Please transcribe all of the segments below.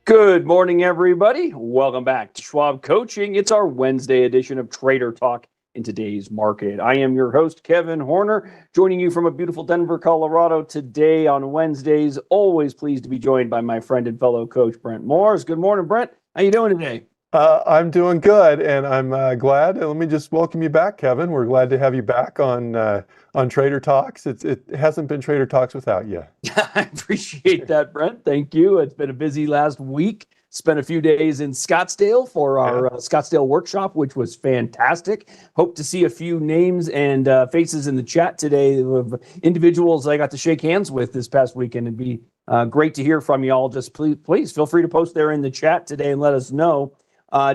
Good morning, everybody. Welcome back to Schwab Coaching. It's our Wednesday edition of Trader Talk in today's market. I am your host, Kevin Horner, joining you from a beautiful Denver, Colorado today on Wednesdays. Always pleased to be joined by my friend and fellow coach, Brent Morris. Good morning, Brent. How you doing today? I'm doing good, and I'm glad. And let me just welcome you back, Kevin. We're glad to have you back on Trader Talks. It hasn't been Trader Talks without you. I appreciate that, Brent. Thank you. It's been a busy last week. Spent a few days in Scottsdale for our Scottsdale workshop, which was fantastic. Hope to see a few names and faces in the chat today of individuals I got to shake hands with this past weekend. It'd be great to hear from you all. Just please feel free to post there in the chat today and let us know.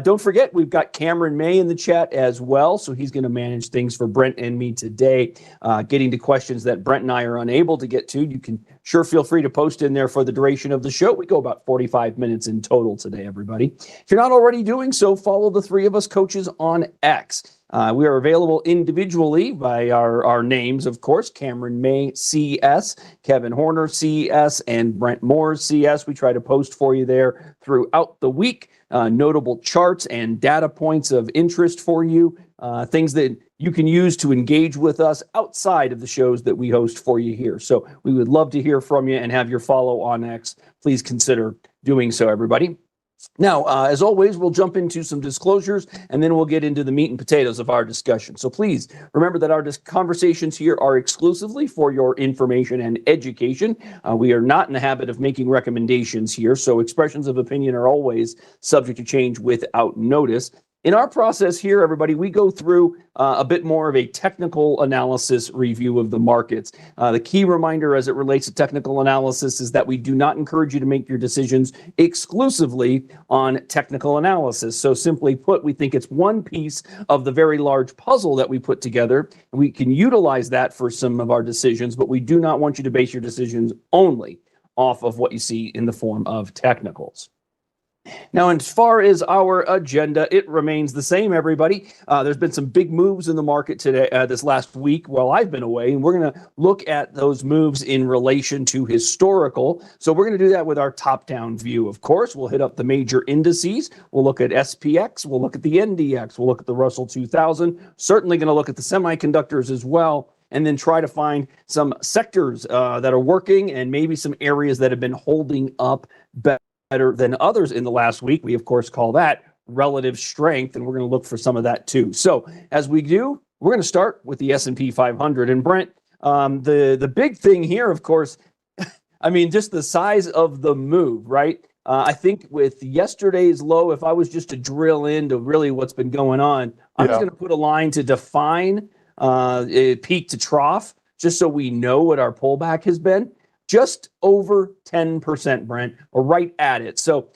Don't forget, we've got Cameron May in the chat as well, so he's going to manage things for Brent and me today, getting to questions that Brent and I are unable to get to. You can sure feel free to post in there for the duration of the show. We go about 45 minutes in total today, everybody. If you're not already doing so, follow the three of us coaches on X. We are available individually by our names, of course, Cameron May, CS, Kevin Horner, CS, and Brent Moore, CS. We try to post for you there throughout the week. Notable charts and data points of interest for you, things that you can use to engage with us outside of the shows that we host for you here. So we would love to hear from you and have your follow on X. Please consider doing so, everybody. Now, as always, we'll jump into some disclosures, and then we'll get into the meat and potatoes of our discussion. So please remember that our conversations here are exclusively for your information and education. We are not in the habit of making recommendations here, so expressions of opinion are always subject to change without notice. In our process here, everybody, we go through a bit more of a technical analysis review of the markets. The key reminder as it relates to technical analysis is that we do not encourage you to make your decisions exclusively on technical analysis. So simply put, we think it's one piece of the very large puzzle that we put together. We can utilize that for some of our decisions, but we do not want you to base your decisions only off of what you see in the form of technicals. Now, as far as our agenda, it remains the same, everybody. There's been some big moves in the market today, this last week while I've been away, and we're going to look at those moves in relation to historical. So we're going to do that with our top-down view, of course. We'll hit up the major indices. We'll look at SPX. We'll look at the NDX. We'll look at the Russell 2000. Certainly going to look at the semiconductors as well, and then try to find some sectors that are working and maybe some areas that have been holding up better than others in the last week. We, of course, call that relative strength, and we're going to look for some of that too. So as we do, we're going to start with the S&P 500. And Brent, the big thing here, of course, I mean, just the size of the move, right? I think with yesterday's low, if I was just to drill into really what's been going on, I'm just going to put a line to define peak to trough, just so we know what our pullback has been. Just over 10%, Brent, or right at it. So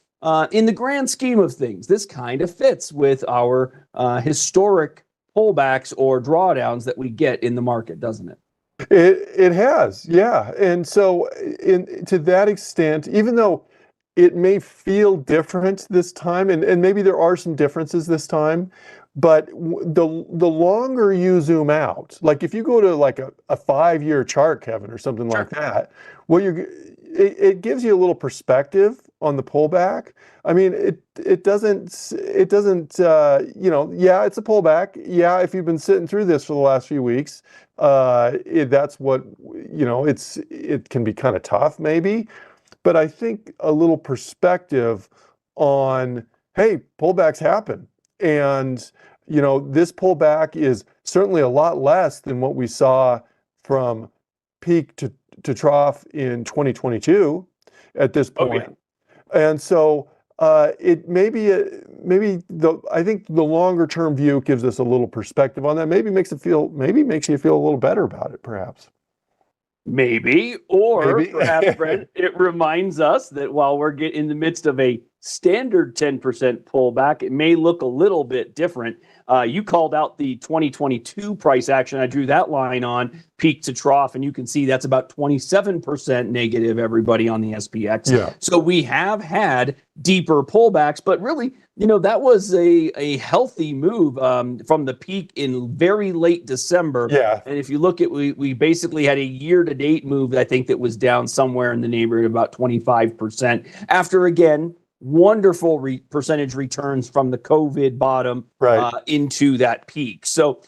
in the grand scheme of things, this kind of fits with our historic pullbacks or drawdowns that we get in the market, doesn't it? It has, yeah. And so to that extent, even though it may feel different this time, and maybe there are some differences this time, but the longer you zoom out, like if you go to like a 5-year chart, Kevin, or something like that, it gives you a little perspective on the pullback. I mean, it doesn't yeah, it's a pullback. Yeah, if you've been sitting through this for the last few weeks, that's what, it can be kind of tough maybe. But I think a little perspective on, hey, pullbacks happen. And, this pullback is certainly a lot less than what we saw from peak to trough in 2022 at this point. And so I think the longer term view gives us a little perspective on that. Maybe makes you feel a little better about it, perhaps. Maybe, perhaps, Brent, it reminds us that while we're in the midst of a standard 10% pullback, it may look a little bit different. You called out the 2022 price action. I drew that line on peak to trough, and you can see that's about 27% negative, everybody, on the SPX. Yeah. So we have had deeper pullbacks, but really, that was a healthy move from the peak in very late December. Yeah. And if you look at, we basically had a year-to-date move, I think, that was down somewhere in the neighborhood of about 25%. After, again, wonderful percentage returns from the COVID bottom Right. into that peak. So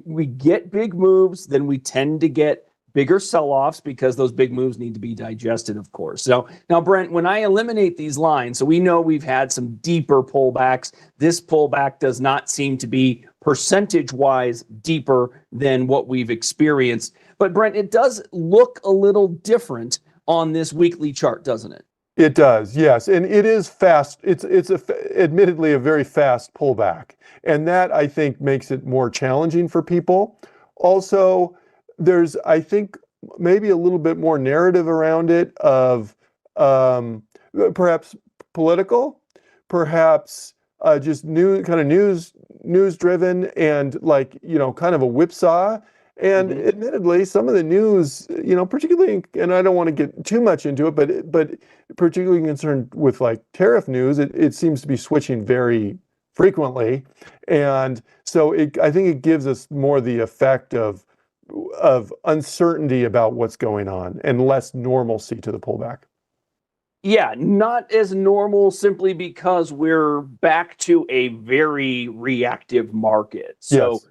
we get big moves, then we tend to get bigger sell-offs because those big moves need to be digested, of course. So now, Brent, when I eliminate these lines, so we know we've had some deeper pullbacks. This pullback does not seem to be percentage-wise deeper than what we've experienced. But Brent, it does look a little different on this weekly chart, doesn't it? It does, yes, and it is fast. It's admittedly a very fast pullback, and that I think makes it more challenging for people. Also, there's, I think, maybe a little bit more narrative around it of perhaps political, perhaps just news driven, and like, kind of a whipsaw. And admittedly, some of the news, particularly, and I don't want to get too much into it, but particularly concerned with like tariff news, it seems to be switching very frequently. And so I think it gives us more the effect of uncertainty about what's going on and less normalcy to the pullback. Yeah, not as normal simply because we're back to a very reactive market. So, Yes.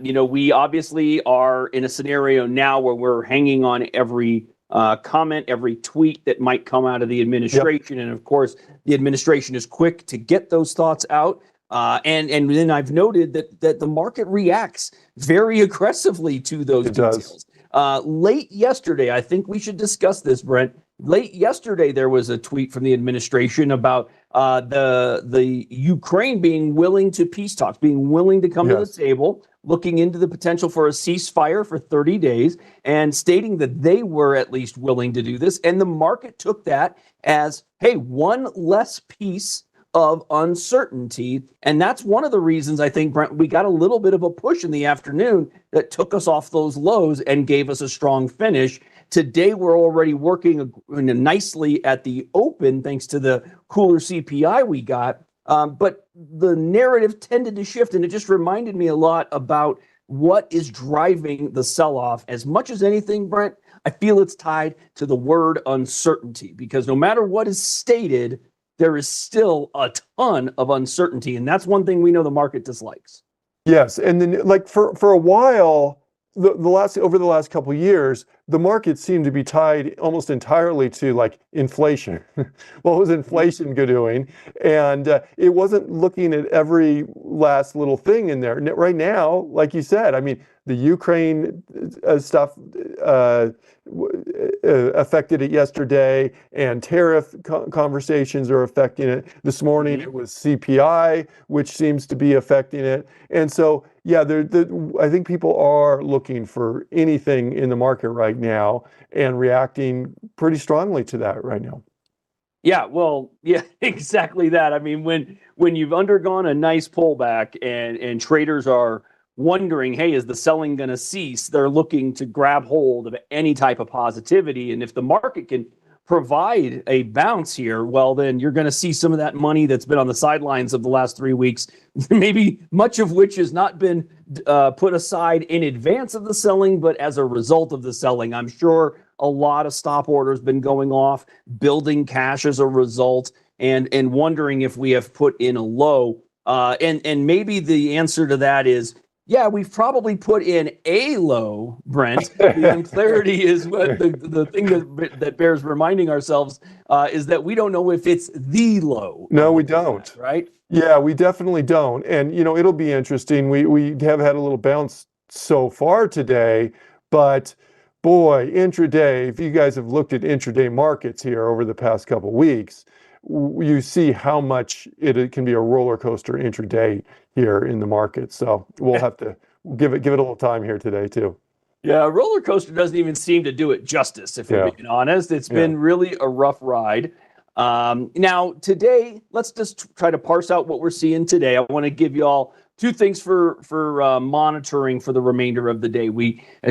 We obviously are in a scenario now where we're hanging on every comment, every tweet that might come out of the administration. Yep. And of course, the administration is quick to get those thoughts out. And then I've noted that the market reacts very aggressively to those details. Late yesterday, I think we should discuss this, Brent. Late yesterday, there was a tweet from the administration about the Ukraine being willing to peace talks, being willing to come to the table, looking into the potential for a ceasefire for 30 days, and stating that they were at least willing to do this. And the market took that as, hey, one less piece of uncertainty. And that's one of the reasons I think, Brent, we got a little bit of a push in the afternoon that took us off those lows and gave us a strong finish. Today, we're already working nicely at the open thanks to the cooler CPI we got. But the narrative tended to shift, and it just reminded me a lot about what is driving the sell-off. As much as anything, Brent, I feel it's tied to the word uncertainty, because no matter what is stated, there is still a ton of uncertainty, and that's one thing we know the market dislikes. Yes, and then like for a while, over the last couple of years, the market seemed to be tied almost entirely to like inflation. What was inflation doing? And it wasn't looking at every last little thing in there. Right now, like you said, I mean, the Ukraine stuff affected it yesterday, and tariff conversations are affecting it. This morning it was CPI, which seems to be affecting it. And so, yeah, I think people are looking for anything in the market right now and reacting pretty strongly to that right now. Yeah, well, yeah, exactly that. I mean, when you've undergone a nice pullback and traders are wondering, hey, is the selling going to cease? They're looking to grab hold of any type of positivity. And if the market can provide a bounce here, well, then you're going to see some of that money that's been on the sidelines of the last 3 weeks, maybe much of which has not been put aside in advance of the selling, but as a result of the selling. I'm sure a lot of stop orders been going off, building cash as a result, and wondering if we have put in a low. And maybe the answer to that is, yeah, we've probably put in a low, Brent. The unclarity is what the thing that bears reminding ourselves is that we don't know if it's the low. No, we don't. Right? Yeah, we definitely don't. And, it'll be interesting. We have had a little bounce so far today, but boy, intraday, if you guys have looked at intraday markets here over the past couple of weeks, you see how much it can be a roller coaster intraday here in the market. So we'll have to give it a little time here today too. Yeah, roller coaster doesn't even seem to do it justice, if we're being honest. It's been really a rough ride. Now today, let's just try to parse out what we're seeing today. I want to give you all two things for monitoring for the remainder of the day.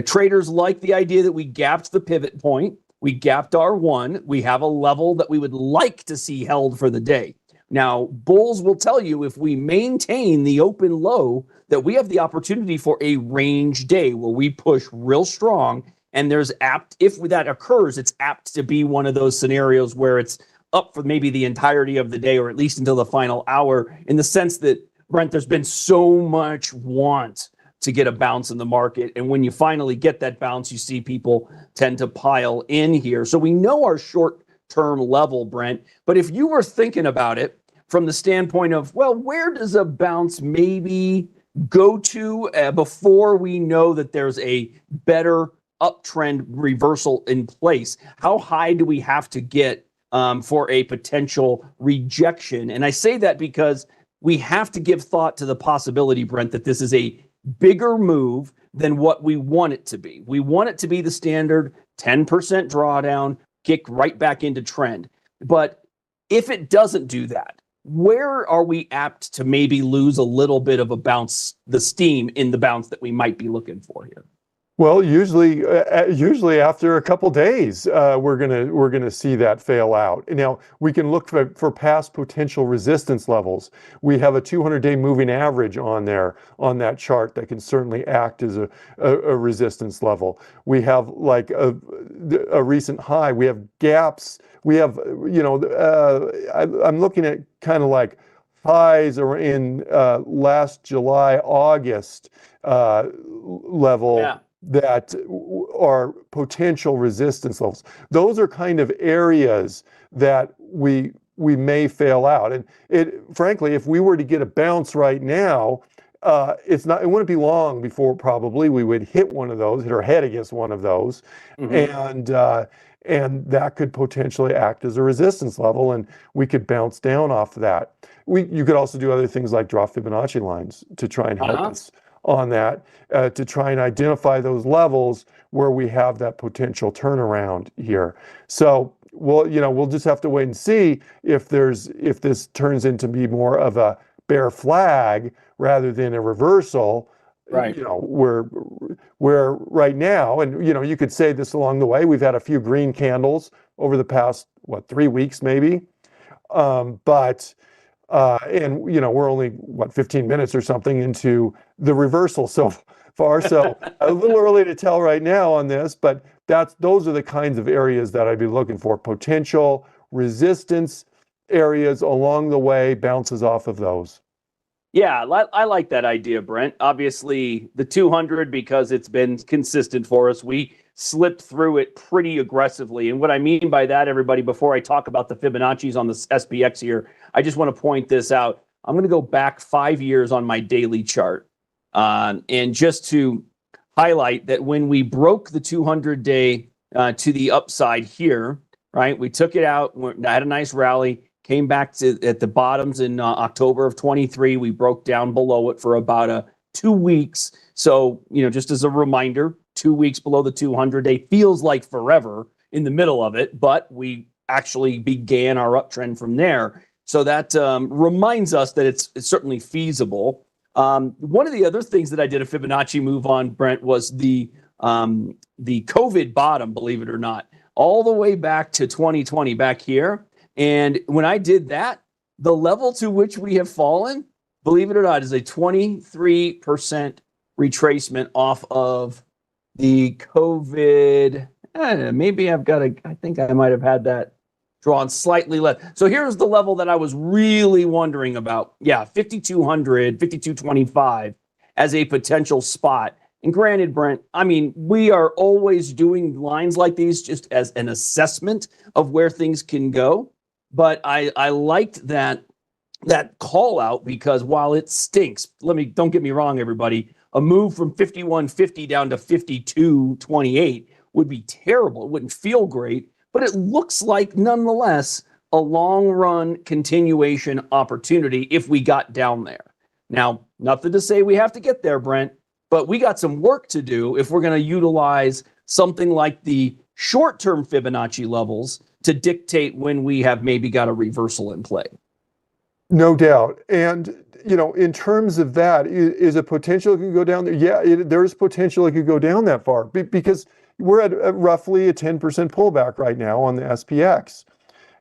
Traders like the idea that we gapped the pivot point. We gapped R1. We have a level that we would like to see held for the day. Now, bulls will tell you if we maintain the open low that we have the opportunity for a range day where we push real strong. And if that occurs, it's apt to be one of those scenarios where it's up for maybe the entirety of the day, or at least until the final hour, in the sense that, Brent, there's been so much want to get a bounce in the market. And when you finally get that bounce, you see people tend to pile in here. So we know our short-term level, Brent, but if you were thinking about it from the standpoint of, well, where does a bounce maybe go to before we know that there's a better uptrend reversal in place? How high do we have to get for a potential rejection? And I say that because we have to give thought to the possibility, Brent, that this is a bigger move than what we want it to be. We want it to be the standard 10% drawdown, kick right back into trend. But if it doesn't do that, where are we apt to maybe lose a little bit of a bounce, the steam in the bounce that we might be looking for here? Well, usually after a couple days, we're gonna see that fail out. Now we can look for past potential resistance levels. We have a 200-day moving average on there on that chart that can certainly act as a resistance level. We have like a recent high. We have gaps. We have I'm looking at kind of like highs are in last July, August level. Yeah. That are potential resistance levels. Those are kind of areas that we may fail out. And frankly, if we were to get a bounce right now, it wouldn't be long before probably we would hit one of those, hit our head against one of those, and that could potentially act as a resistance level, and we could bounce down off of that. You could also do other things like draw Fibonacci lines to try and help us on that, to try and identify those levels where we have that potential turnaround here. So we'll just have to wait and see if this turns into be more of a bear flag rather than a reversal. Right. Where right now, and you could say this along the way, we've had a few green candles over the past 3 weeks maybe, but we're only 15 minutes or something into the reversal so far, so a little early to tell right now on this, but those are the kinds of areas that I'd be looking for, potential resistance areas along the way, bounces off of those. Yeah, I like that idea, Brent. Obviously, the 200, because it's been consistent for us, we slipped through it pretty aggressively. And what I mean by that, everybody, before I talk about the Fibonacci's on the SPX here, I just want to point this out. I'm going to go back 5 years on my daily chart. And just to highlight that when we broke the 200-day to the upside here, right, we took it out, had a nice rally, came back to at the bottoms in October of 23. We broke down below it for about 2 weeks. So, just as a reminder, 2 weeks below the 200-day feels like forever in the middle of it, but we actually began our uptrend from there. So that reminds us that it's certainly feasible. One of the other things that I did a Fibonacci move on, Brent, was the COVID bottom, believe it or not, all the way back to 2020 back here. And when I did that, the level to which we have fallen, believe it or not, is a 23% retracement off of the COVID. Maybe I think I might have had that drawn slightly less. So here's the level that I was really wondering about. Yeah, 5,200, 5,225 as a potential spot. And granted, Brent, I mean, we are always doing lines like these just as an assessment of where things can go. But I liked that call out, because while it stinks, don't get me wrong, everybody, a move from 51.50 down to 52.28 would be terrible. It wouldn't feel great, but it looks like nonetheless a long run continuation opportunity if we got down there. Now, nothing to say we have to get there, Brent, but we got some work to do if we're going to utilize something like the short-term Fibonacci levels to dictate when we have maybe got a reversal in play. No doubt. And, in terms of that, is a potential it could go down there? Yeah, there's potential it could go down that far, because we're at roughly a 10% pullback right now on the SPX.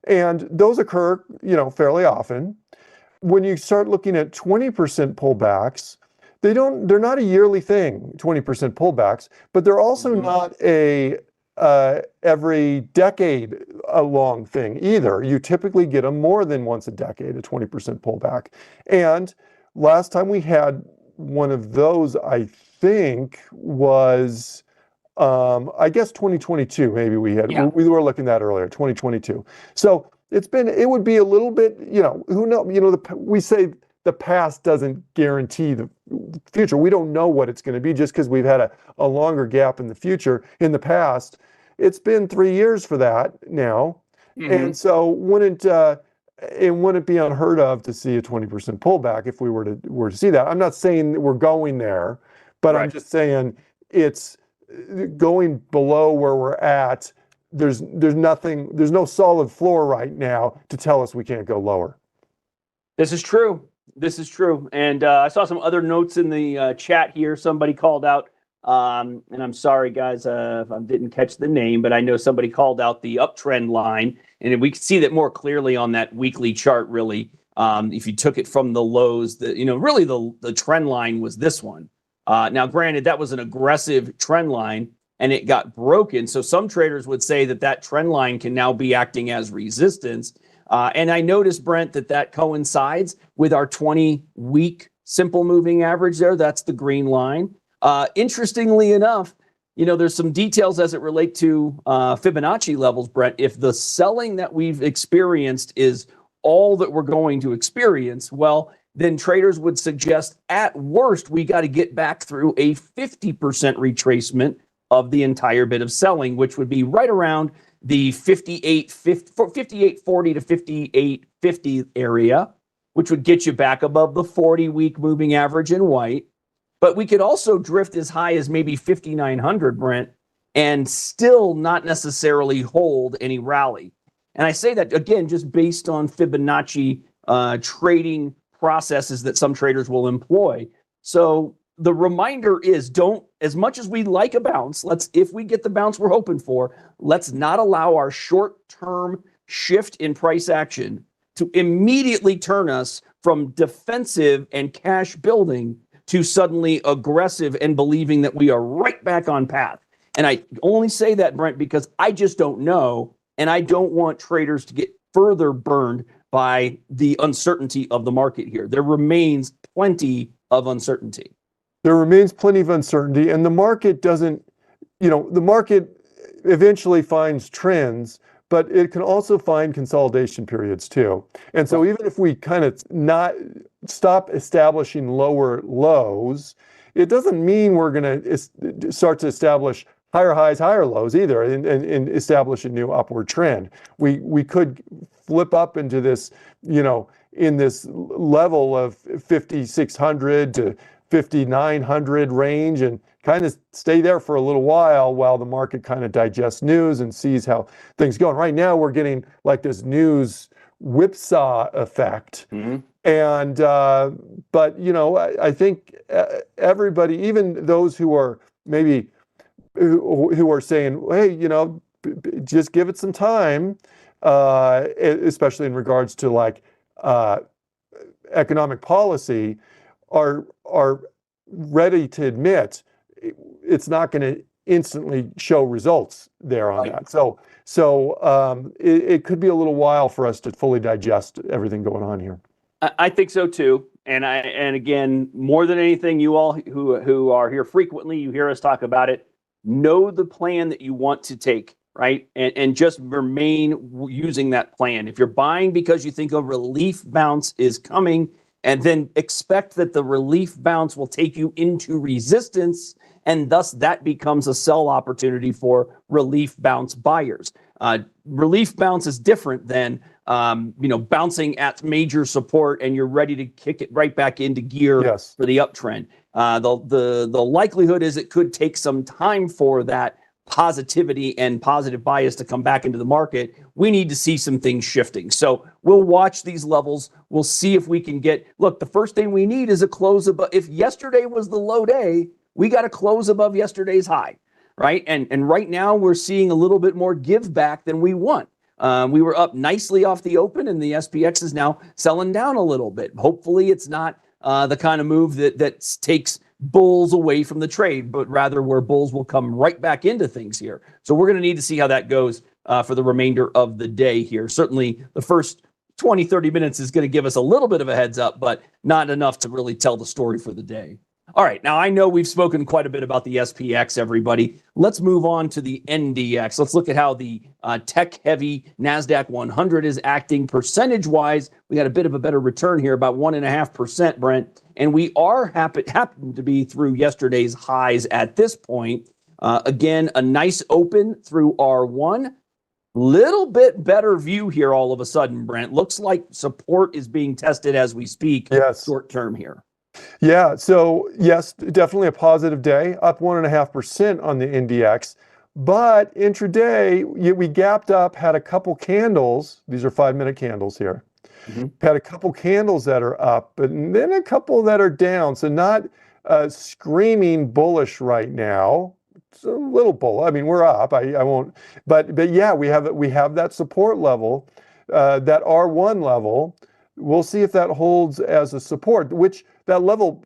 And those occur, fairly often. When you start looking at 20% pullbacks, they're not a yearly thing, 20% pullbacks, but they're also not a every decade a long thing either. You typically get them more than once a decade, a 20% pullback. And last time we had one of those, I think, was I guess 2022, maybe we were looking at earlier, 2022. So it would be a little bit, who knows, we say the past doesn't guarantee the future. We don't know what it's going to be just because we've had a longer gap in the past. It's been 3 years for that now. Mm-hmm. And so it wouldn't be unheard of to see a 20% pullback if we were to see that. I'm not saying that we're going there, but right. I'm just saying it's going below where we're at. There's no solid floor right now to tell us we can't go lower. This is true. And I saw some other notes in the chat here. Somebody called out, and I'm sorry, guys, if I didn't catch the name, but I know somebody called out the uptrend line. And we can see that more clearly on that weekly chart, really. If you took it from the lows, really the trend line was this one. Now, granted, that was an aggressive trend line, and it got broken. So some traders would say that trend line can now be acting as resistance. And I noticed, Brent, that coincides with our 20-week simple moving average there. That's the green line. Interestingly enough, there's some details as it relate to Fibonacci levels, Brent. If the selling that we've experienced is all that we're going to experience, well, then traders would suggest at worst, we got to get back through a 50% retracement of the entire bit of selling, which would be right around the 58.40 to 58.50 area, which would get you back above the 40-week moving average in white. But we could also drift as high as maybe 5,900, Brent, and still not necessarily hold any rally. And I say that, again, just based on Fibonacci trading processes that some traders will employ. So the reminder is, as much as we like a bounce, if we get the bounce we're hoping for, let's not allow our short-term shift in price action to immediately turn us from defensive and cash building to suddenly aggressive and believing that we are right back on path. And I only say that, Brent, because I just don't know, and I don't want traders to get further burned by the uncertainty of the market here. There remains plenty of uncertainty. There remains plenty of uncertainty, and the market doesn't, the market eventually finds trends, but it can also find consolidation periods too. And so even if we kind of not stop establishing lower lows, it doesn't mean we're going to start to establish higher highs, higher lows either, and establish a new upward trend. We could flip up into this, in this level of 5,600 to 5,900 range and kind of stay there for a little while the market kind of digests news and sees how things go. And right now we're getting like this news whipsaw effect. Mm-hmm. And, but, I think everybody, even those who are maybe, who are saying, hey, just give it some time, especially in regards to like economic policy, are ready to admit it's not going to instantly show results there on that. So it could be a little while for us to fully digest everything going on here. I think so too. And again, more than anything, you all who are here frequently, you hear us talk about it. Know the plan that you want to take, right? And just remain using that plan. If you're buying because you think a relief bounce is coming, and then expect that the relief bounce will take you into resistance, and thus that becomes a sell opportunity for relief bounce buyers. Relief bounce is different than bouncing at major support and you're ready to kick it right back into gear for the uptrend. The likelihood is it could take some time for that positivity and positive bias to come back into the market. We need to see some things shifting. So we'll watch these levels. We'll see if we can look, the first thing we need is a close above. If yesterday was the low day, we got to close above yesterday's high, right? And right now we're seeing a little bit more give back than we want. We were up nicely off the open and the SPX is now selling down a little bit. Hopefully it's not the kind of move that takes bulls away from the trade, but rather where bulls will come right back into things here. So we're going to need to see how that goes for the remainder of the day here. Certainly the first 20, 30 minutes is going to give us a little bit of a heads up, but not enough to really tell the story for the day. All right, now I know we've spoken quite a bit about the SPX, everybody. Let's move on to the NDX. Let's look at how the tech-heavy NASDAQ 100 is acting percentage-wise. We got a bit of a better return here, about 1.5%, Brent. And we are happen to be through yesterday's highs at this point. Again, a nice open through R1. Little bit better view here all of a sudden, Brent. Looks like support is being tested as we speak. Yes. Short term here. Yeah, so yes, definitely a positive day, up 1.5% on the NDX. But intraday, we gapped up, had a couple candles. These are 5-minute candles here. Had a couple candles that are up, but then a couple that are down. So not screaming bullish right now. It's a little bullish. I mean, we're up. I won't. But yeah, we have that support level, that R1 level. We'll see if that holds as a support, which that level,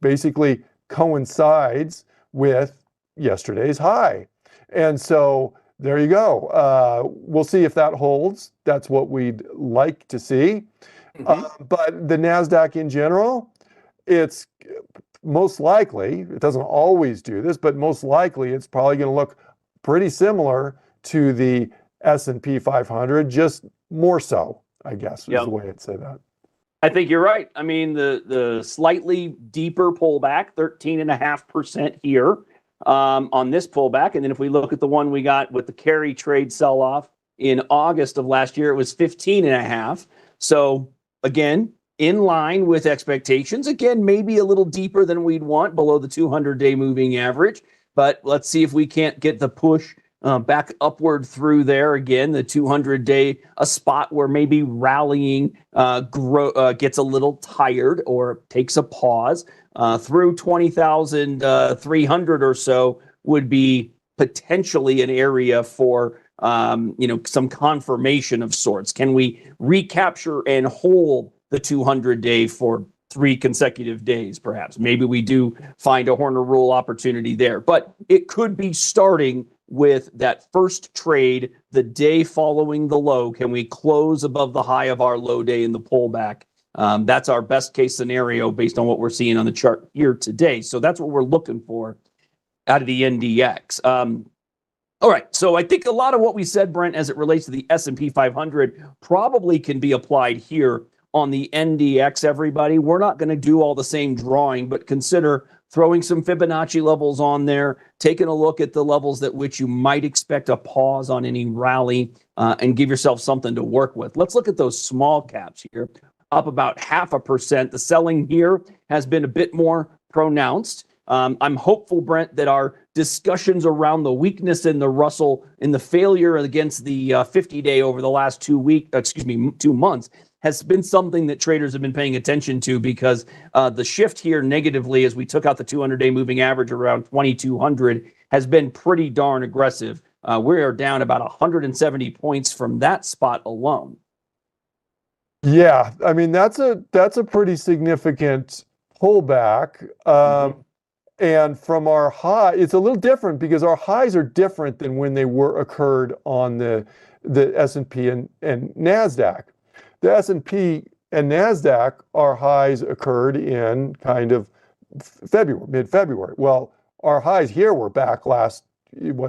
basically coincides with yesterday's high. And so there you go. We'll see if that holds. That's what we'd like to see. But the NASDAQ in general, it's most likely, it doesn't always do this, but most likely it's probably going to look pretty similar to the S&P 500, just more so, I guess, is the way I'd say that. I think you're right. I mean, the slightly deeper pullback, 13.5% here on this pullback. And then if we look at the one we got with the carry trade sell-off in August of last year, it was 15.5. So again, in line with expectations. Again, maybe a little deeper than we'd want, below the 200-day moving average. But let's see if we can't get the push back upward through there again, the 200-day, a spot where maybe rallying gets a little tired or takes a pause. Through 20,300 or so would be potentially an area for some confirmation of sorts. Can we recapture and hold the 200-day for 3 consecutive days, perhaps? Maybe we do find a Horner Rule opportunity there, but it could be starting with that first trade the day following the low. Can we close above the high of our low day in the pullback? That's our best case scenario based on what we're seeing on the chart here today. So that's what we're looking for out of the NDX. All right, so I think a lot of what we said, Brent, as it relates to the S&P 500 probably can be applied here on the NDX, everybody. We're not going to do all the same drawing, but consider throwing some Fibonacci levels on there, taking a look at the levels at which you might expect a pause on any rally, and give yourself something to work with. Let's look at those small caps here, up about 0.5%. The selling here has been a bit more pronounced. I'm hopeful, Brent, that our discussions around the weakness in the Russell, in the failure against the 50-day over the last 2 months, has been something that traders have been paying attention to, because the shift here negatively, as we took out the 200-day moving average around 2,200, has been pretty darn aggressive. We are down about 170 points from that spot alone. Yeah, I mean, that's a pretty significant pullback. And from our high, it's a little different because our highs are different than when they occurred on the S&P and NASDAQ. The S&P and NASDAQ, our highs occurred in kind of February, mid-February. Well, our highs here were back last,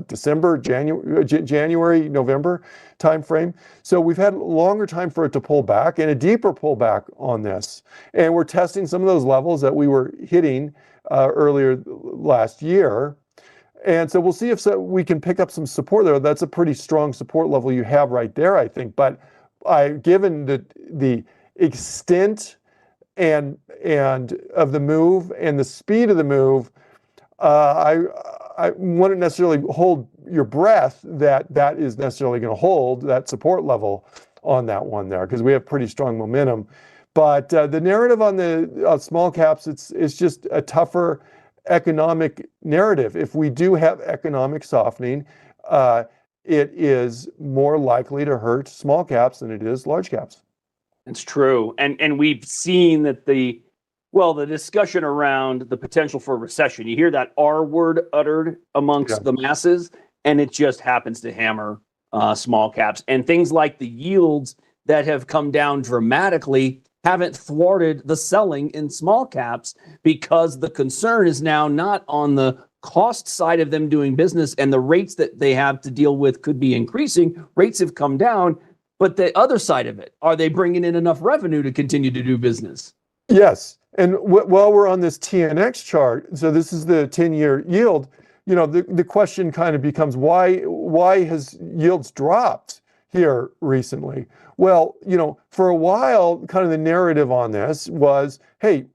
December, January, November timeframe. So we've had a longer time for it to pull back and a deeper pullback on this. And we're testing some of those levels that we were hitting earlier last year. And so we'll see if we can pick up some support there. That's a pretty strong support level you have right there, I think. But given the extent and of the move and the speed of the move, I wouldn't necessarily hold your breath that is necessarily going to hold that support level on that one there, because we have pretty strong momentum. But the narrative on the small caps, it's just a tougher economic narrative. If we do have economic softening, it is more likely to hurt small caps than it is large caps. It's true. And we've seen that the Well, the discussion around the potential for a recession, you hear that R word uttered amongst the masses, and it just happens to hammer small caps. And things like the yields that have come down dramatically haven't thwarted the selling in small caps, because the concern is now not on the cost side of them doing business, and the rates that they have to deal with could be increasing. Rates have come down, but the other side of it, are they bringing in enough revenue to continue to do business? Yes. And while we're on this TNX chart, so this is the 10-year yield, the question kind of becomes, why has yields dropped here recently? Well, for a while, kind of the narrative on this was, hey,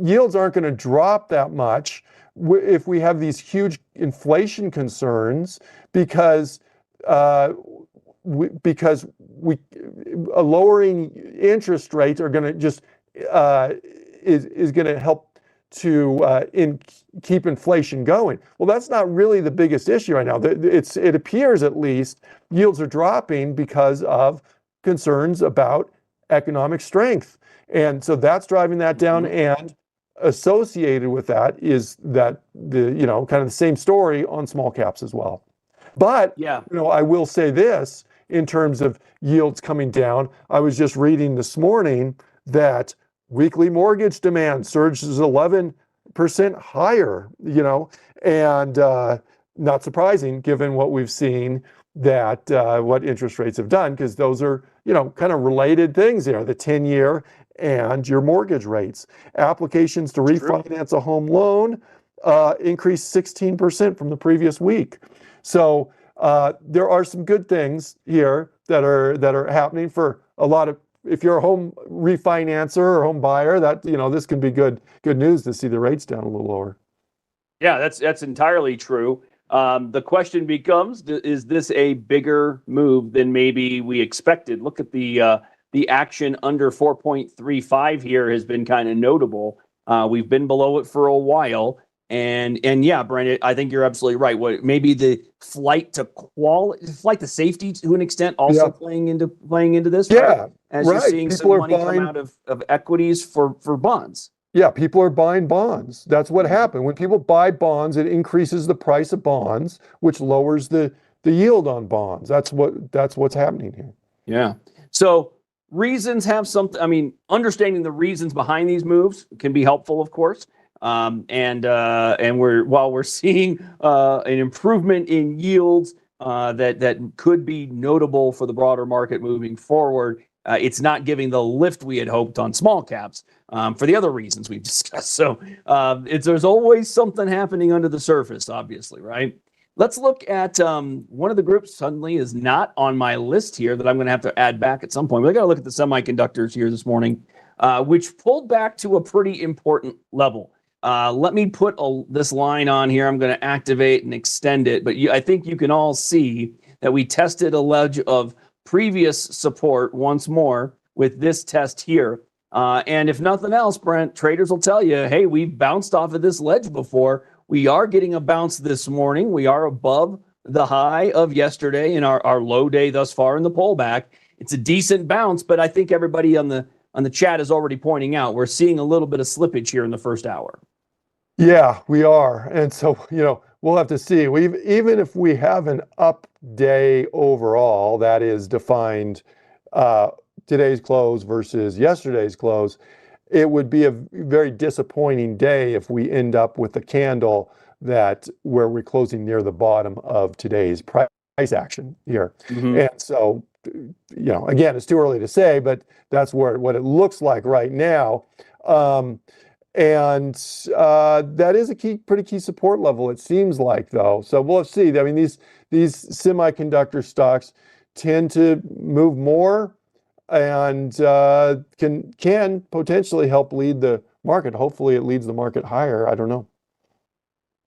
yields aren't going to drop that much if we have these huge inflation concerns, because lowering interest rates are going to just is going to help to keep inflation going. Well, that's not really the biggest issue right now. It appears, at least, yields are dropping because of concerns about economic strength, and so that's driving that down. And associated with that is that kind of the same story on small caps as well. But I will say this in terms of yields coming down. I was just reading this morning that weekly mortgage demand surges 11% higher, and not surprising given what we've seen, that what interest rates have done, because those are, kind of related things there, the 10-year and your mortgage rates. Applications to refinance a home loan increased 16% from the previous week. So there are some good things here that are happening for a lot of, if you're a home refinancer or home buyer, that this can be good news to see the rates down a little lower. Yeah, that's entirely true. The question becomes, is this a bigger move than maybe we expected? Look at the action under 4.35 here has been kind of notable. We've been below it for a while. And yeah, Brent, I think you're absolutely right. What maybe the flight to safety to an extent also playing into this. Yeah, right? As you're seeing people some money come out of equities for bonds. Yeah, people are buying bonds. That's what happened. When people buy bonds, it increases the price of bonds, which lowers the yield on bonds. That's what's happening here. Yeah. So reasons have something. I mean, understanding the reasons behind these moves can be helpful, of course. While we're seeing an improvement in yields that could be notable for the broader market moving forward, it's not giving the lift we had hoped on small caps for the other reasons we've discussed. So there's always something happening under the surface, obviously, right? Let's look at one of the groups suddenly is not on my list here that I'm going to have to add back at some point. We got to look at the semiconductors here this morning, which pulled back to a pretty important level. Let me put this line on here. I'm going to activate and extend it, but I think you can all see that we tested a ledge of previous support once more with this test here. And if nothing else, Brent, traders will tell you, hey, we've bounced off of this ledge before. We are getting a bounce this morning. We are above the high of yesterday in our low day thus far in the pullback. It's a decent bounce, but I think everybody on the chat is already pointing out we're seeing a little bit of slippage here in the first hour. Yeah, we are. And so, we'll have to see. Even if we have an up day overall, that is defined today's close versus yesterday's close, it would be a very disappointing day if we end up with a candle where we're closing near the bottom of today's price action here. And so, again, it's too early to say, but that's what it looks like right now. And that is a pretty key support level, it seems like, though. So we'll see. I mean, these semiconductor stocks tend to move more and can potentially help lead the market. Hopefully it leads the market higher. I don't know.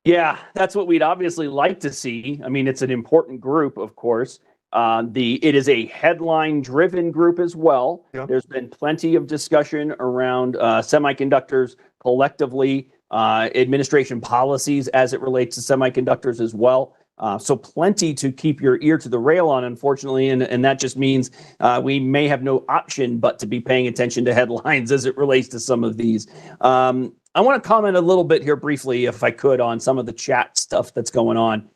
Yeah, that's what we'd obviously like to see. I mean, it's an important group, of course. It is a headline-driven group as well. Yep. There's been plenty of discussion around semiconductors collectively, administration policies as it relates to semiconductors as well. So plenty to keep your ear to the rail on, unfortunately, and that just means we may have no option but to be paying attention to headlines as it relates to some of these. I want to comment a little bit here briefly, if I could, on some of the chat stuff that's going on.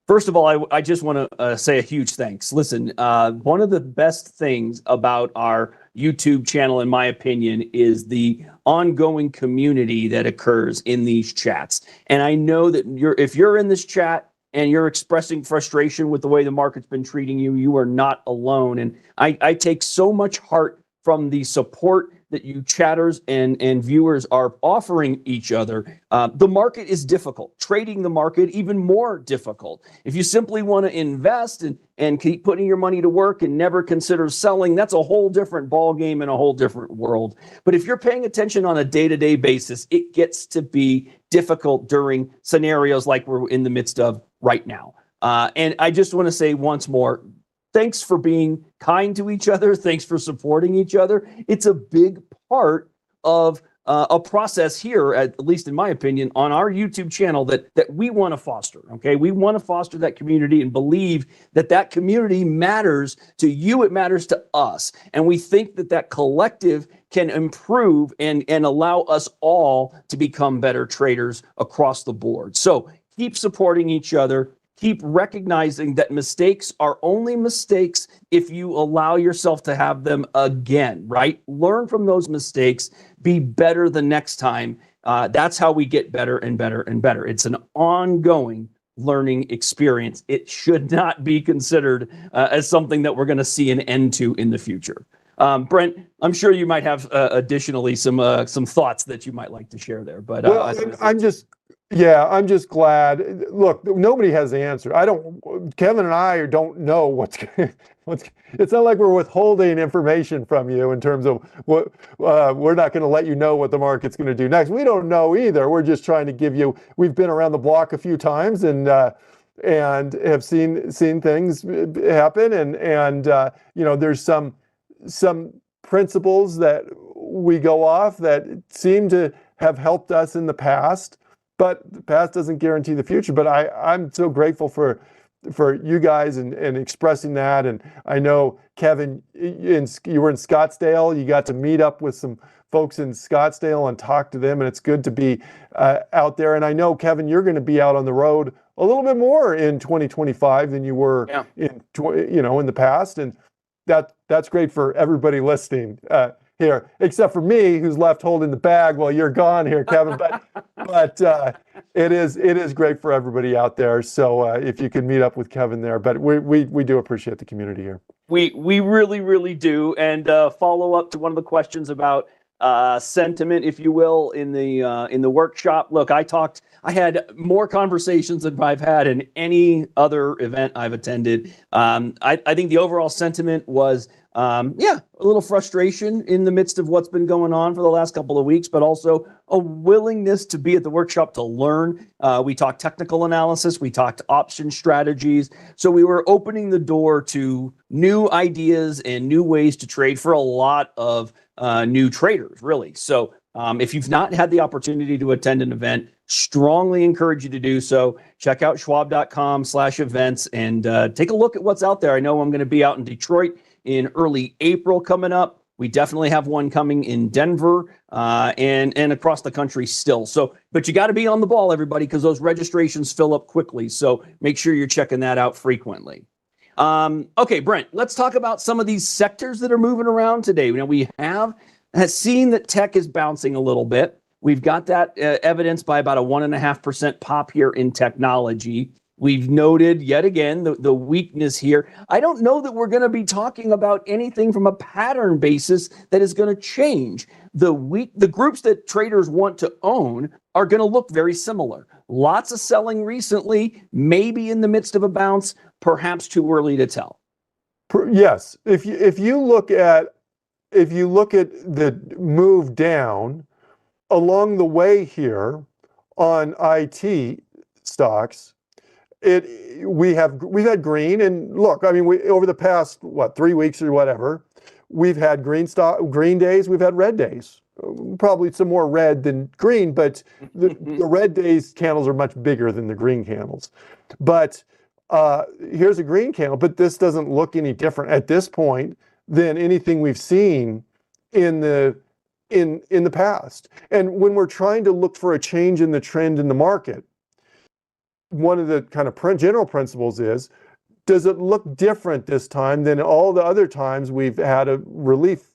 First of all, I just want to say a huge thanks. Listen, one of the best things about our YouTube channel, in my opinion, is the ongoing community that occurs in these chats. And I know that if you're in this chat and you're expressing frustration with the way the market's been treating you, you are not alone. And I take so much heart from the support that you chatters and viewers are offering each other. The market is difficult. Trading the market, even more difficult. If you simply want to invest and keep putting your money to work and never consider selling, that's a whole different ball game and a whole different world. But if you're paying attention on a day-to-day basis, it gets to be difficult during scenarios like we're in the midst of right now. And I just want to say once more, thanks for being kind to each other. Thanks for supporting each other. It's a big part of a process here, at least in my opinion, on our YouTube channel that we want to foster. Okay, we want to foster that community and believe that that community matters to you. It matters to us, and we think that that collective can improve and allow us all to become better traders across the board. So keep supporting each other. Keep recognizing that mistakes are only mistakes if you allow yourself to have them again, right? Learn from those mistakes, be better the next time. That's how we get better and better and better. It's an ongoing learning experience. It should not be considered as something that we're going to see an end to in the future. Brent, I'm sure you might have additionally some thoughts that you might like to share there. But I'm just glad. Look, nobody has the answer. Kevin and I don't know what's. It's not like we're withholding information from you in terms of what we're not going to let you know what the market's going to do next. We don't know either. We're just trying to give you. We've been around the block a few times and have seen things happen and there's some principles that we go off that seem to have helped us in the past. But the past doesn't guarantee the future. But I'm so grateful for you guys and expressing that. And I know, Kevin, you were in Scottsdale. You got to meet up with some folks in Scottsdale and talk to them. And it's good to be out there. And I know, Kevin, you're going to be out on the road a little bit more in 2025 than you were in the past. And that's great for everybody listening. Here, except for me, who's left holding the bag while you're gone here, Kevin. But it is great for everybody out there. So if you can meet up with Kevin there, but we do appreciate the community here. We really, really do. And follow up to one of the questions about sentiment, if you will, in the workshop. Look, I had more conversations than I've had in any other event I've attended. I think the overall sentiment was, a little frustration in the midst of what's been going on for the last couple of weeks, but also a willingness to be at the workshop to learn. We talked technical analysis, we talked option strategies. So we were opening the door to new ideas and new ways to trade for a lot of new traders, really. So if you've not had the opportunity to attend an event, strongly encourage you to do so. Check out schwab.com/events and take a look at what's out there. I know I'm going to be out in Detroit in early April coming up. We definitely have one coming in Denver and across the country still. So, but you got to be on the ball, everybody, because those registrations fill up quickly. So make sure you're checking that out frequently. Okay, Brent, let's talk about some of these sectors that are moving around today. We has seen that tech is bouncing a little bit. We've got that evidenced by about a 1.5% pop here in technology. We've noted yet again the weakness here. I don't know that we're going to be talking about anything from a pattern basis that is going to change. The groups that traders want to own are going to look very similar. Lots of selling recently, maybe in the midst of a bounce, perhaps too early to tell. Yes, if you look at the move down along the way here on IT stocks, we've had green, and look, I mean, over the past 3 weeks or whatever, we've had green days, we've had red days. Probably some more red than green, but the red days candles are much bigger than the green candles. But here's a green candle, but this doesn't look any different at this point than anything we've seen in the past. And when we're trying to look for a change in the trend in the market, one of the kind of general principles is, does it look different this time than all the other times we've had a relief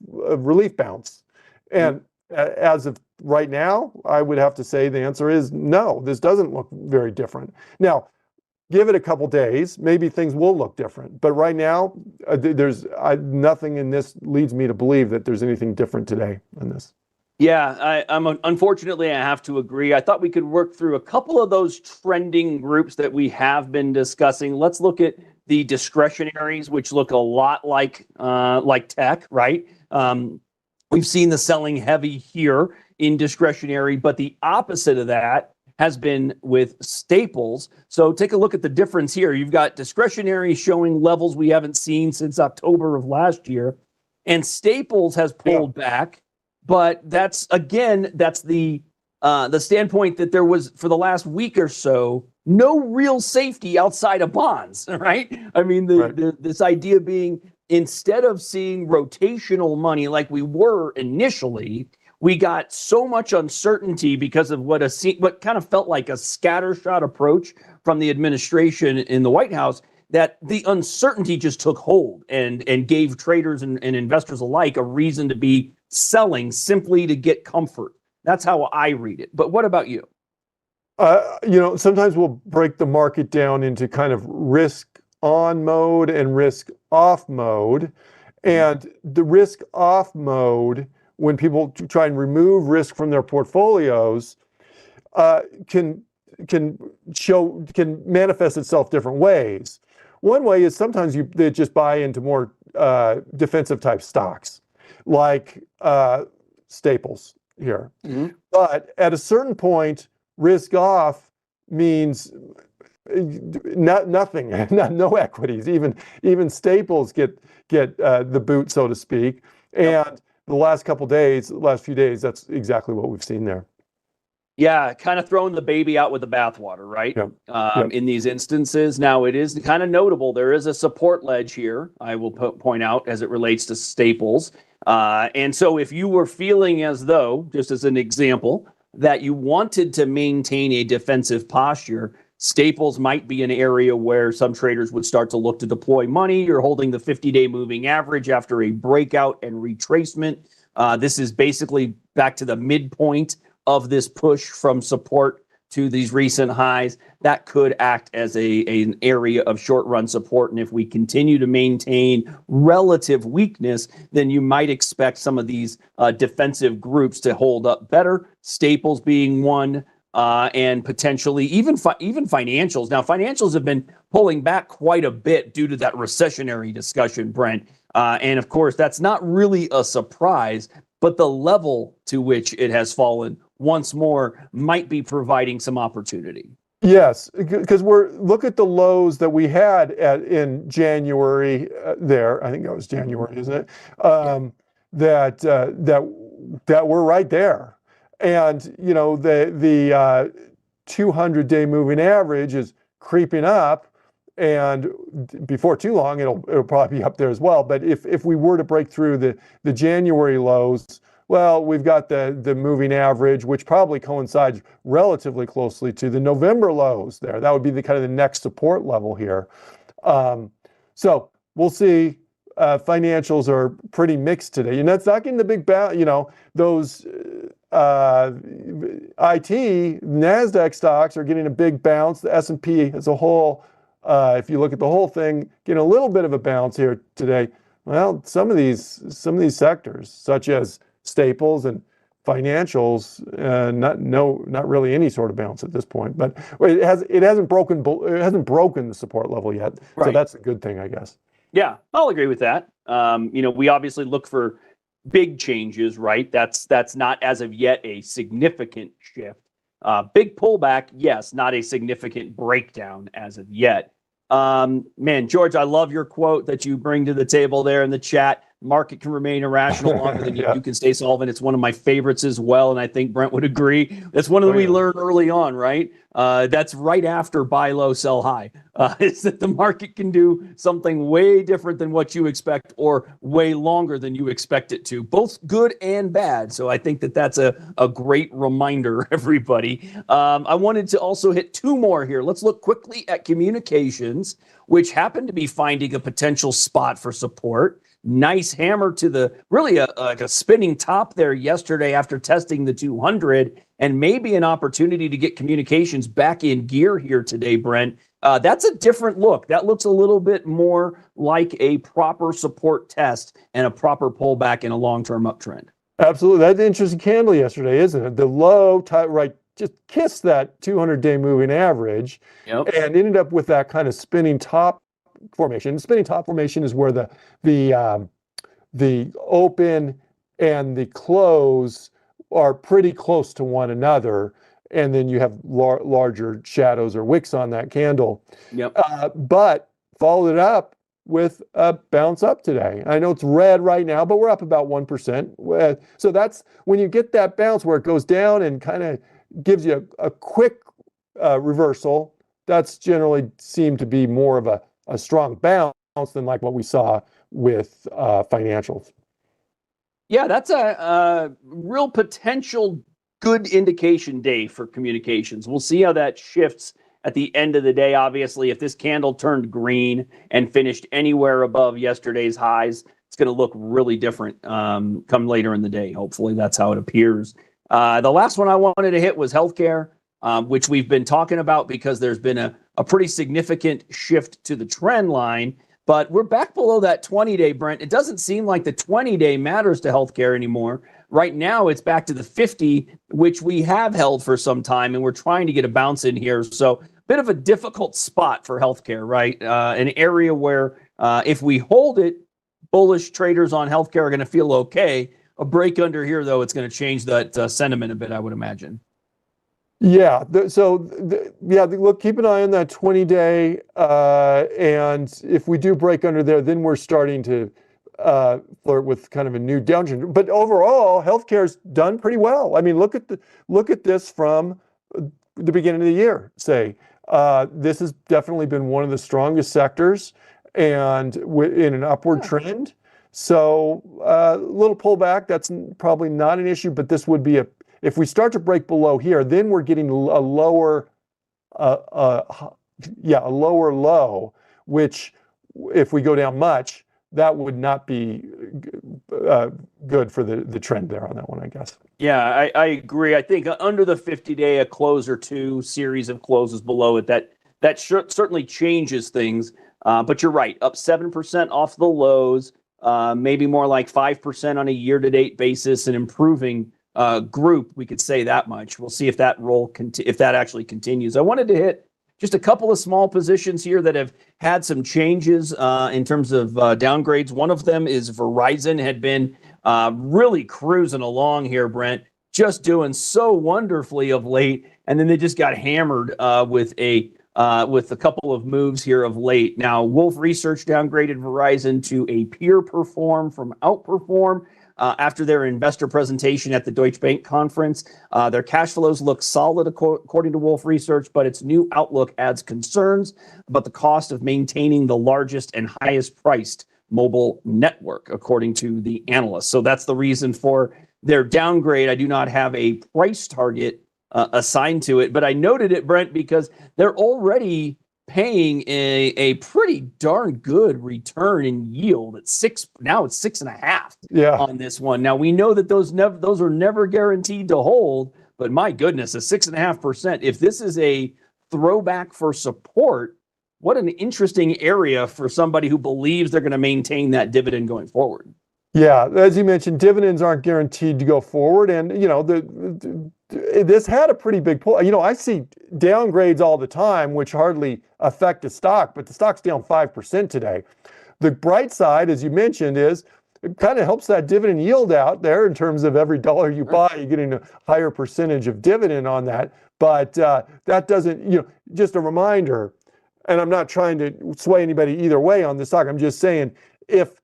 bounce? And as of right now, I would have to say the answer is no, this doesn't look very different. Now, give it a couple days, maybe things will look different. But right now, there's nothing in this leads me to believe that there's anything different today in this. Yeah, unfortunately, I have to agree. I thought we could work through a couple of those trending groups that we have been discussing. Let's look at the discretionaries, which look a lot like tech, right? We've seen the selling heavy here in discretionary, but the opposite of that has been with staples. So take a look at the difference here. You've got discretionary showing levels we haven't seen since October of last year, and staples has pulled back. But that's the standpoint that there was, for the last week or so, no real safety outside of bonds, right? I mean, this idea being, instead of seeing rotational money like we were initially, we got so much uncertainty because of what kind of felt like a scattershot approach from the administration in the White House, that the uncertainty just took hold and gave traders and investors alike a reason to be selling simply to get comfort. That's how I read it. But what about you? Sometimes we'll break the market down into kind of risk on mode and risk off mode. And the risk off mode, when people try and remove risk from their portfolios, can manifest itself different ways. One way is sometimes they just buy into more defensive type stocks, like staples here. But at a certain point, risk off means nothing, no equities. Even staples get the boot, so to speak. And the last few days, that's exactly what we've seen there. Yeah, kind of throwing the baby out with the bathwater, right? In these instances. Now, it is kind of notable. There is a support ledge here, I will point out, as it relates to staples. And so if you were feeling as though, just as an example, that you wanted to maintain a defensive posture, staples might be an area where some traders would start to look to deploy money. You're holding the 50-day moving average after a breakout and retracement. This is basically back to the midpoint of this push from support to these recent highs. That could act as an area of short run support. And if we continue to maintain relative weakness, then you might expect some of these defensive groups to hold up better, staples being one, and potentially even financials. Now, financials have been pulling back quite a bit due to that recessionary discussion, Brent. And of course, that's not really a surprise, but the level to which it has fallen once more might be providing some opportunity. Yes, because look at the lows that we had in January there. I think that was January, isn't it? That were right there. And the 200-day moving average is creeping up, and before too long it'll probably be up there as well. But if we were to break through the January lows, well, we've got the moving average, which probably coincides relatively closely to the November lows there. That would be the kind of the next support level here. So we'll see. Financials are pretty mixed today, and that's not getting the big those IT NASDAQ stocks are getting a big bounce. The S&P as a whole, if you look at the whole thing, getting a little bit of a bounce here today. Well, some of these sectors, such as staples and financials, not really any sort of bounce at this point. But it hasn't broken the support level yet. Right. So that's a good thing, I guess. Yeah, I'll agree with that. We obviously look for big changes, right? That's not as of yet a significant shift. Big pullback, yes, not a significant breakdown as of yet. Man, George, I love your quote that you bring to the table there in the chat. Market can remain irrational longer than Yeah. you can stay solvent. It's one of my favorites as well, and I think Brent would agree. That's one of the we learned early on, right? That's right after buy low, sell high. Is that the market can do something way different than what you expect, or way longer than you expect it to, both good and bad. So I think that that's a great reminder, everybody. I wanted to also hit two more here. Let's look quickly at communications, which happen to be finding a potential spot for support. Nice hammer to the really like a spinning top there yesterday after testing the 200, and maybe an opportunity to get communications back in gear here today, Brent. That's a different look. That looks a little bit more like a proper support test and a proper pullback in a long-term uptrend. Absolutely. That's an interesting candle yesterday, isn't it? The low, right, just kissed that 200-day moving average, and ended up with that kind of spinning top formation. Spinning top formation is where the open and the close are pretty close to one another, and then you have larger shadows or wicks on that candle. But followed it up with a bounce up today. I know it's red right now, but we're up about 1%. So that's when you get that bounce where it goes down and kind of gives you a quick reversal. That's generally seemed to be more of a strong bounce than like what we saw with financials. Yeah, that's a real potential good indication day for communications. We'll see how that shifts at the end of the day. Obviously, if this candle turned green and finished anywhere above yesterday's highs, it's going to look really different come later in the day. Hopefully, that's how it appears. The last one I wanted to hit was healthcare, which we've been talking about because there's been a pretty significant shift to the trend line. But we're back below that 20-day, Brent. It doesn't seem like the 20-day matters to healthcare anymore. Right now, it's back to the 50, which we have held for some time, and we're trying to get a bounce in here. So bit of a difficult spot for healthcare, right? An area where if we hold it, bullish traders on healthcare are going to feel okay. A break under here, though, it's going to change that sentiment a bit, I would imagine. Yeah. Look, keep an eye on that 20-day. And if we do break under there, then we're starting to flirt with kind of a new downtrend. But overall, healthcare's done pretty well. I mean, look at this from the beginning of the year, say. This has definitely been one of the strongest sectors and in an upward trend. So a little pullback, that's probably not an issue, but this would be if we start to break below here, then we're getting a lower low, which if we go down much, that would not be good for the trend there on that one, I guess. Yeah, I agree. I think under the 50-day, a close or two, series of closes below it, that certainly changes things. But you're right, up 7% off the lows, maybe more like 5% on a year-to-date basis, and improving group, we could say that much. We'll see if that if that actually continues. I wanted to hit just a couple of small positions here that have had some changes in terms of downgrades. One of them is Verizon had been really cruising along here, Brent, just doing so wonderfully of late, and then they just got hammered with a couple of moves here of late. Now, Wolf Research downgraded Verizon to a peer perform from outperform. After their investor presentation at the Deutsche Bank conference. Their cash flows look solid according to Wolf Research, but its new outlook adds concerns about the cost of maintaining the largest and highest priced mobile network, according to the analysts. So that's the reason for their downgrade. I do not have a price target assigned to it, but I noted it, Brent, because they're already paying a pretty darn good return in yield at 6. Now it's 6.5 on this one. Now we know that those are never guaranteed to hold, but my goodness, a 6.5%. If this is a throwback for support, what an interesting area for somebody who believes they're going to maintain that dividend going forward. Yeah, as you mentioned, dividends aren't guaranteed to go forward, and this had a pretty big pull. I see downgrades all the time, which hardly affect the stock, but the stock's down 5% today. The bright side, as you mentioned, is it kind of helps that dividend yield out there in terms of every dollar you buy, you're getting a higher percentage of dividend on that. But that doesn't, just a reminder, and I'm not trying to sway anybody either way on the stock. I'm just saying, if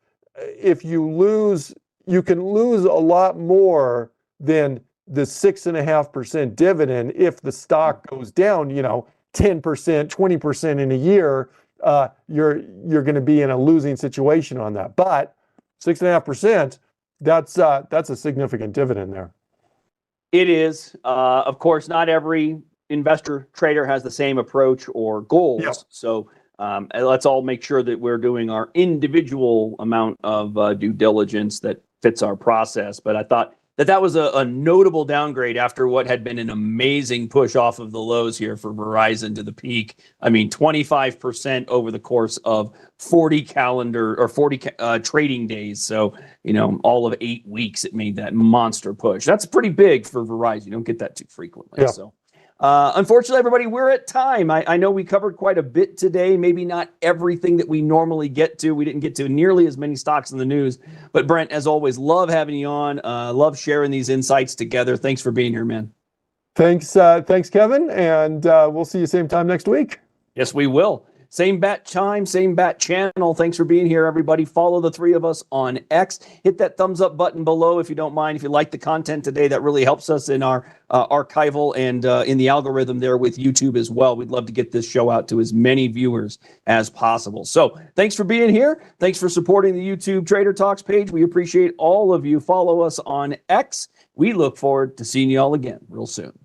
if you can lose a lot more than the 6.5% dividend if the stock goes down, 10%, 20% in a year. You're going to be in a losing situation on that. But 6.5%, that's a significant dividend there. It is. Of course, not every investor trader has the same approach or goals. Yeah. So let's all make sure that we're doing our individual amount of due diligence that fits our process. But I thought that was a notable downgrade after what had been an amazing push off of the lows here for Verizon to the peak. I mean, 25% over the course of 40 trading days. So, all of 8 weeks, it made that monster push. That's pretty big for Verizon. You don't get that too frequently. Yeah. So, unfortunately, everybody, we're at time. I know we covered quite a bit today, maybe not everything that we normally get to. We didn't get to nearly as many stocks in the news. But Brent, as always, love having you on. Love sharing these insights together. Thanks for being here, man. Thanks, Kevin. And we'll see you same time next week. Yes, we will. Same bat time, same bat channel. Thanks for being here, everybody. Follow the three of us on X. Hit that thumbs up button below if you don't mind. If you like the content today, that really helps us in our archival and in the algorithm there with YouTube as well. We'd love to get this show out to as many viewers as possible. So thanks for being here. Thanks for supporting the YouTube Trader Talks page. We appreciate all of you. Follow us on X. We look forward to seeing you all again real soon.